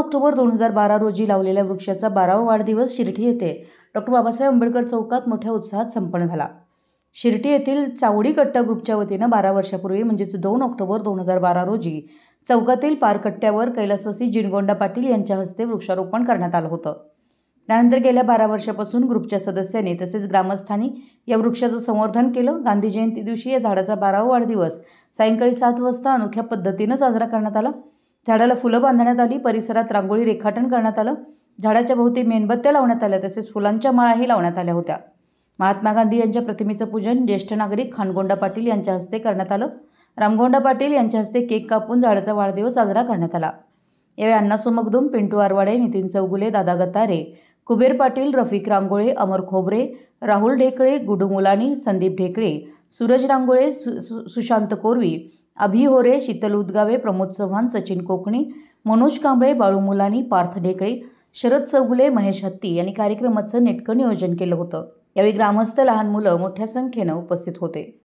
October 2012 रोजी लावलेल्या वृक्षाचा 12वा वाढदिवस शिर्डी येथे डॉ. बाबासाहेब आंबेडकर चौकात मोठ्या उत्साहात संपन्न झाला। शिर्डी येथील चावडी कट्टा ग्रुपच्या वतीने 12 वर्षापूर्वी म्हणजेच 2 ऑक्टोबर 2012 रोजी चौकातील पारकट्ट्यावर कैलासवासी जिनगोंडा पाटील यांच्या हस्ते वृक्षारोपण करण्यात आलं होतं। त्यानंतर गेल्या 12 वर्षापासून ग्रुपच्या सदस्यांनी तसेच ग्रामस्थांनी या वृक्षाचं संवर्धन केलं। गांधी जयंती दिवशी या झाडाचा 12वा वाढदिवस सायंकाळी 7 वाजता अनोख्या पद्धतीने साजरा करण्यात आला। झाडाला फुलं बांधण्यात आली, परिसरात रांगोळी रेखाटन करण्यात आलं, झाडाच्या भोवती मेणबत्त्या लावण्यात आल्या, तसेच फुलांच्या माळाही लावण्यात आल्या होत्या। महात्मा गांधी यांच्या प्रतिमेचं पूजन ज्येष्ठ नागरिक खानगोंडा पाटील यांच्या हस्ते करण्यात आलं। रामगोंडा पाटील यांच्या हस्ते केक कापून झाडाचा वाढदिवस साजरा करण्यात आला। यावेळी अण्णासो मगदूम, पिंटू आरवाडे, नितीन चौगुले, दादा गतारे, कुबेर पाटील, रफिक रांगोळे, अमर खोबरे, राहुल ढेकळे, गुडू मुलानी, संदीप ढेकळे, सूरज रांगोळे, सुशांत कोरवी, अभि होरे, शीतल उदगावे, प्रमोद चव्हाण, सचिन कोकणी, मनोज कांबळे, बाळू मुलानी, पार्थ ढेकळे, शरद चौगुले, महेश हत्ती यांनी कार्यक्रमाचं नेटकं नियोजन केलं होतं। यावेळी ग्रामस्थ, लहान मुलं मोठ्या संख्येनं उपस्थित होते।